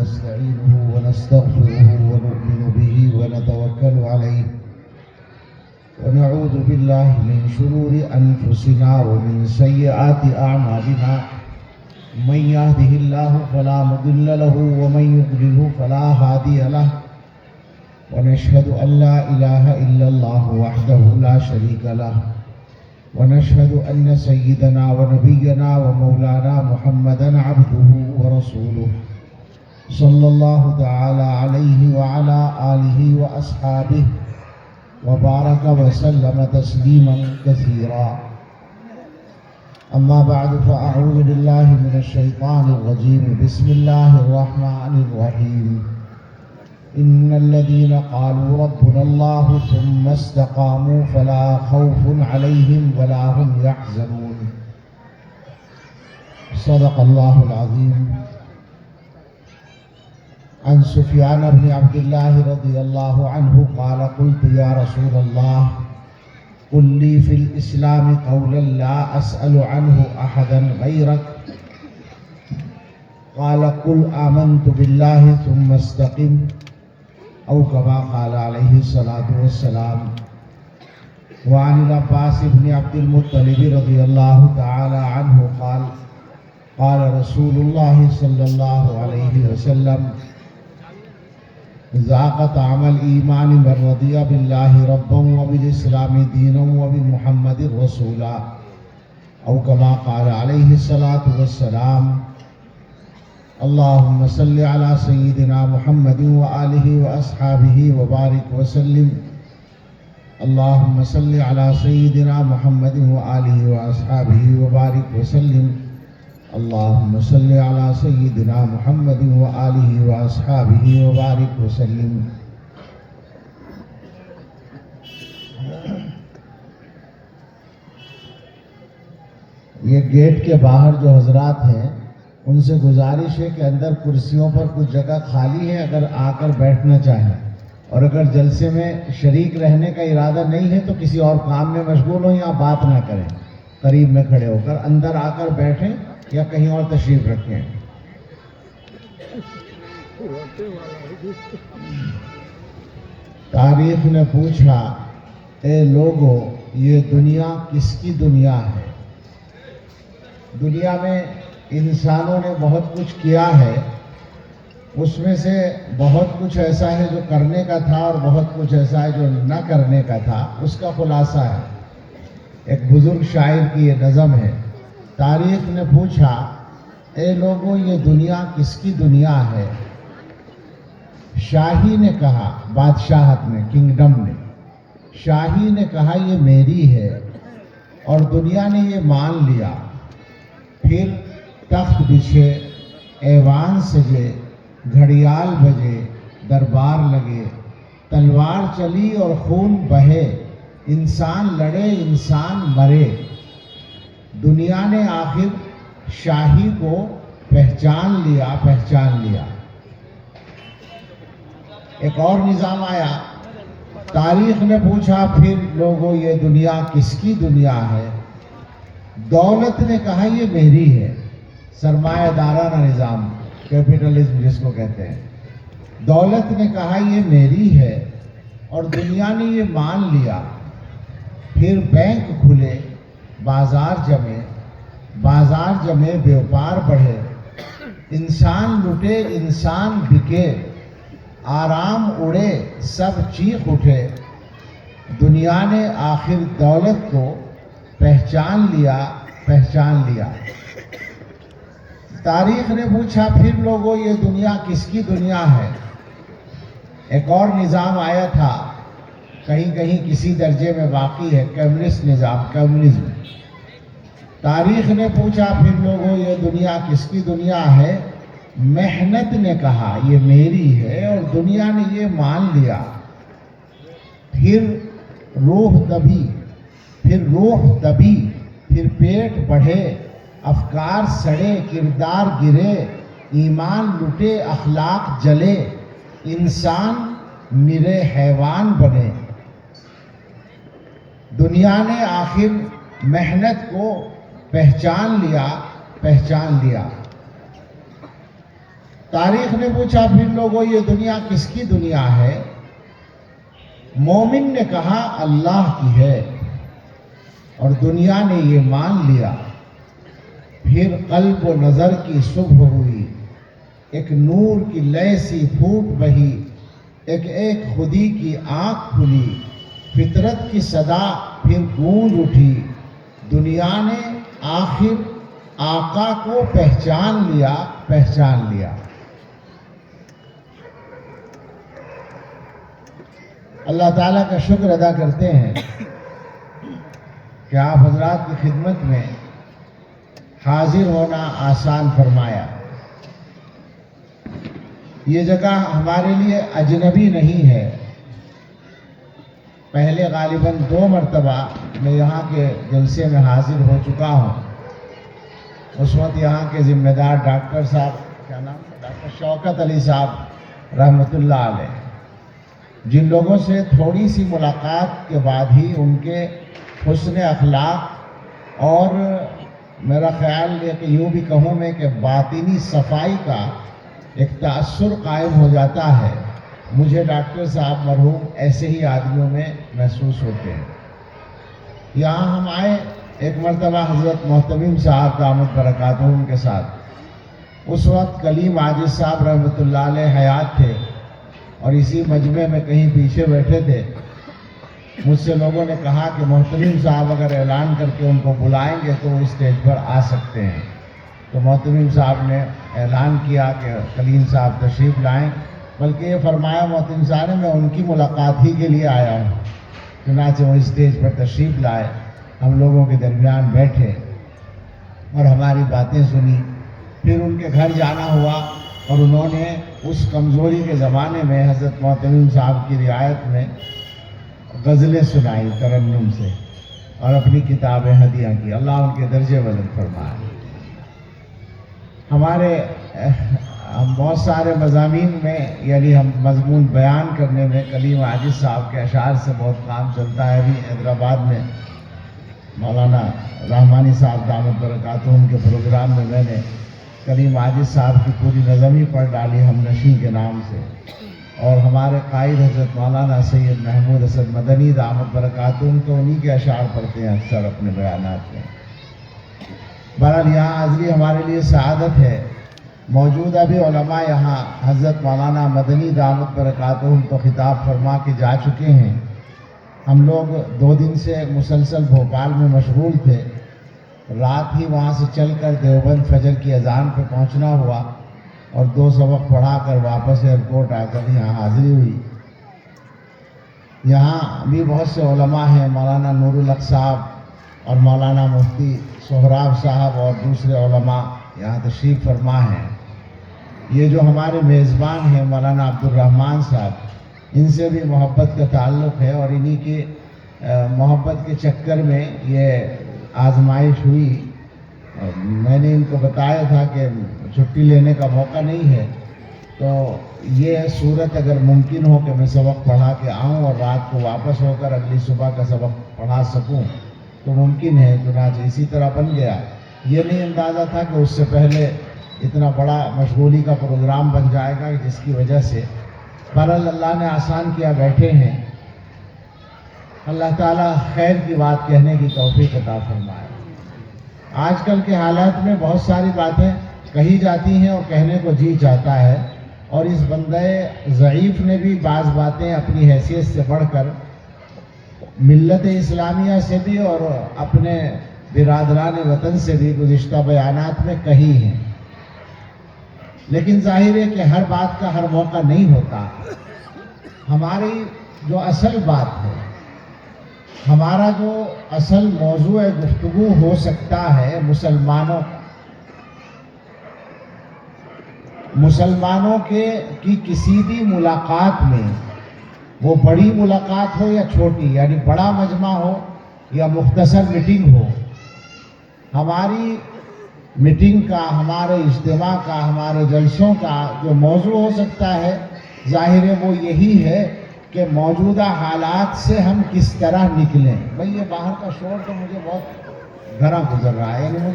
ونستعينه ونستغفره ونؤمن به ونتوكل عليه ونعوذ بالله من شرور أنفسنا ومن سيئات أعمالنا من يهده الله فلا مضل له ومن يضلل فلا هادي له ونشهد أن لا إله إلا الله وحده لا شريك له ونشهد أن سيدنا ونبينا ومولانا محمدا عبده ورسوله صلى الله تعالى عليه وعلى آله وأصحابه وبارك وسلم تسليما كثيرا. أما بعد فأعوذ بالله من الشيطان الرجيم. بسم الله الرحمن الرحيم. إن الذين قالوا ربنا الله ثم استقاموا فلا خوف عليهم ولا هم يحزنون. صدق الله العظيم. عن سفيان بن عبد الله رضي الله عنه قال قلت يا رسول الله قل لي في الإسلام قولا لا أسأل عنه أحدا غيرك قال قل آمنت بالله ثم استقم أو كما قال عليه الصلاة والسلام. وعن العباس بن عبد المطلب رضي الله تعالى عنه قال قال رسول الله صلى الله عليه وسلم ذاق طعم الإيمان من رضي بالله ربا وبالإسلام دينا وبمحمد رسولا أو كما قال عليه الصلاة والسلام. اللهم صل على سيدنا محمد وآله وأصحابه وبارك وسلم. اللهم صل على سيدنا محمد وآله وأصحابه وبارك وسلم. اللهم صل على سيدنا محمد وآله وأصحابه وبارك وسلم. یہ گیٹ کے باہر جو حضرات ہیں ان سے گزارش ہے کہ اندر کرسیوں پر کچھ جگہ خالی ہے، اگر آ کر بیٹھنا چاہیں، اور اگر جلسے میں شریک رہنے کا ارادہ نہیں ہے تو کسی اور کام میں مشغول ہوں یا بات نہ کریں، قریب میں کھڑے ہو کر اندر آ کر بیٹھیں یا کہیں اور تشریف رکھیں. تاریخ نے پوچھا اے لوگو یہ دنیا کس کی دنیا ہے؟ دنیا میں انسانوں نے بہت کچھ کیا ہے، اس میں سے بہت کچھ ایسا ہے جو کرنے کا تھا اور بہت کچھ ایسا ہے جو نہ کرنے کا تھا. اس کا خلاصہ ہے. ایک بزرگ شاعر کی یہ نظم ہے. تاریخ نے پوچھا اے لوگوں یہ دنیا کس کی دنیا ہے؟ شاہی نے کہا، بادشاہت نے، کنگڈم نے، شاہی نے کہا یہ میری ہے، اور دنیا نے یہ مان لیا. پھر تخت بچھے، ایوان سجے، گھڑیال بجے، دربار لگے، تلوار چلی اور خون بہے، انسان لڑے انسان مرے. دنیا نے آخر شاہی کو پہچان لیا. ایک اور نظام آیا. تاریخ نے پوچھا پھر لوگوں یہ دنیا کس کی دنیا ہے؟ دولت نے کہا یہ میری ہے. سرمایہ دارانہ نظام، کیپٹلزم جس کو کہتے ہیں. دولت نے کہا یہ میری ہے اور دنیا نے یہ مان لیا. پھر بینک کھلے، بازار جمے، بیوپار بڑھے، انسان لٹے انسان بکے، آرام اڑے سب چیخ اٹھے. دنیا نے آخر دولت کو پہچان لیا. تاریخ نے پوچھا پھر لوگوں یہ دنیا کس کی دنیا ہے؟ ایک اور نظام آیا تھا، کہیں کسی درجے میں باقی ہے، کمیونسٹ نظام، کمیونزم. تاریخ نے پوچھا پھر لوگوں یہ دنیا کس کی دنیا ہے؟ محنت نے کہا یہ میری ہے اور دنیا نے یہ مان لیا. پھر روح دبی، پھر پیٹ بڑھے، افکار سڑے، کردار گرے، ایمان لٹے، اخلاق جلے، انسان مرے حیوان بنے. دنیا نے آخر محنت کو پہچان لیا. تاریخ نے پوچھا پھر لوگوں یہ دنیا کس کی دنیا ہے؟ مومن نے کہا اللہ کی ہے، اور دنیا نے یہ مان لیا۔ پھر قلب و نظر کی صبح ہوئی، ایک نور کی لے سی پھوٹ بہی، ایک ایک خودی کی آنکھ کھلی، فطرت کی صدا پھر گونج اٹھی، دنیا نے آخر آقا کو پہچان لیا، پہچان لیا۔ اللہ تعالیٰ کا شکر ادا کرتے ہیں کہ آپ حضرات کی خدمت میں حاضر ہونا آسان فرمایا۔ یہ جگہ ہمارے لیے اجنبی نہیں ہے۔ پہلے غالباً 2 مرتبہ میں یہاں کے جلسے میں حاضر ہو چکا ہوں۔ اس وقت یہاں کے ذمہ دار ڈاکٹر صاحب، کیا نام ہے، ڈاکٹر شوکت علی صاحب رحمۃ اللہ علیہ، جن لوگوں سے تھوڑی سی ملاقات کے بعد ہی ان کے حسن اخلاق اور میرا خیال ہے کہ یوں بھی کہوں میں کہ باطنی صفائی کا ایک تأثر قائم ہو جاتا ہے۔ مجھے ڈاکٹر صاحب مرحوم ایسے ہی آدمیوں میں محسوس ہوتے ہیں۔ یہاں ہم آئے ایک مرتبہ حضرت محتمیم صاحب دامت برکاتہم کے ساتھ۔ اس وقت کلیم عاجز صاحب رحمۃ اللہ علیہ حیات تھے اور اسی مجمع میں کہیں پیچھے بیٹھے تھے۔ مجھ سے لوگوں نے کہا کہ محتمیم صاحب اگر اعلان کر کے ان کو بلائیں گے تو وہ اسٹیج پر آ سکتے ہیں۔ تو محتمیم صاحب نے اعلان کیا کہ کلیم صاحب تشریف لائیں، بلکہ یہ فرمایا محتمیم صاحب نے میں ان کی ملاقات ہی کے لیے آیا ہوں۔ چنانچہ وہ اسٹیج پر تشریف لائے، ہم لوگوں کے درمیان بیٹھے اور ہماری باتیں سنی۔ پھر ان کے گھر جانا ہوا اور انہوں نے اس کمزوری کے زمانے میں حضرت محتمیم صاحب کی رعایت میں غزلیں سنائی ترنم سے اور اپنی کتابیں ہدیہ کی۔ اللہ ان کے درجے بلند فرمائے۔ ہمارے بہت سارے مضامین میں یعنی ہم مضمون بیان کرنے میں کلیم عاجز صاحب کے اشعار سے بہت کام چلتا ہے۔ ابھی حیدرآباد میں مولانا رحمانی صاحب دامت برکاتہم کے پروگرام میں میں نے کلیم عاجز صاحب کی پوری نظم ہی پڑھ ڈالی ہم نشیں کے نام سے، اور ہمارے قائد حضرت مولانا سید محمود اسد مدنی دامت برکاتہم تو انہی کے اشعار پڑھتے ہیں اکثر اپنے بیانات میں۔ بہرحال یہاں حاضری ہمارے لیے سعادت ہے۔ موجودہ بھی علماء یہاں حضرت مولانا مدنی دامت برکاتہم تو خطاب فرما کے جا چکے ہیں۔ ہم لوگ 2 دن سے مسلسل بھوپال میں مشغول تھے۔ رات ہی وہاں سے چل کر دیوبند فجر کی اذان پہ پہنچنا ہوا اور 2 سبق پڑھا کر واپس ایئرپورٹ آ کر یہاں حاضری ہوئی۔ یہاں بھی بہت سے علماء ہیں، مولانا نور الحق صاحب اور مولانا مفتی سہراب صاحب اور دوسرے علماء یہاں تشریف فرما ہیں۔ یہ جو ہمارے میزبان ہیں مولانا عبد الرحمن صاحب، ان سے بھی محبت کا تعلق ہے اور انہی کی محبت کے چکر میں یہ آزمائش ہوئی۔ میں نے ان کو بتایا تھا کہ چھٹی لینے کا موقع نہیں ہے، تو یہ صورت اگر ممکن ہو کہ میں سبق پڑھا کے آؤں اور رات کو واپس ہو کر اگلی صبح کا سبق پڑھا سکوں تو ممکن ہے، چنانچہ اسی طرح بن گیا۔ یہ نہیں اندازہ تھا کہ اس سے پہلے اتنا بڑا مشغولی کا پروگرام بن جائے گا، جس کی وجہ سے بہرحال اللہ نے آسان کیا، بیٹھے ہیں۔ اللہ تعالیٰ خیر کی بات کہنے کی توفیق عطا فرمائے۔ آج کل کے حالات میں بہت ساری باتیں کہی جاتی ہیں اور کہنے کو جی چاہتا ہے، اور اس بندہ ضعیف نے بھی بعض باتیں اپنی حیثیت سے بڑھ کر ملت اسلامیہ سے بھی اور اپنے برادران وطن سے بھی گزشتہ بیانات میں کہی ہیں، لیکن ظاہر ہے کہ ہر بات کا ہر موقع نہیں ہوتا۔ ہماری جو اصل بات ہے، ہمارا جو اصل موضوع گفتگو ہو سکتا ہے مسلمانوں کی کسی بھی ملاقات میں، وہ بڑی ملاقات ہو یا چھوٹی، یعنی بڑا مجمع ہو یا مختصر میٹنگ ہو، ہماری میٹنگ کا، ہمارے اجتماع کا، ہمارے جلسوں کا جو موضوع ہو سکتا ہے، ظاہر ہے وہ یہی ہے کہ موجودہ حالات سے ہم کس طرح نکلیں۔ بھئی یہ باہر کا شور تو مجھے بہت گھرا گزر رہا ہے، یعنی مجھے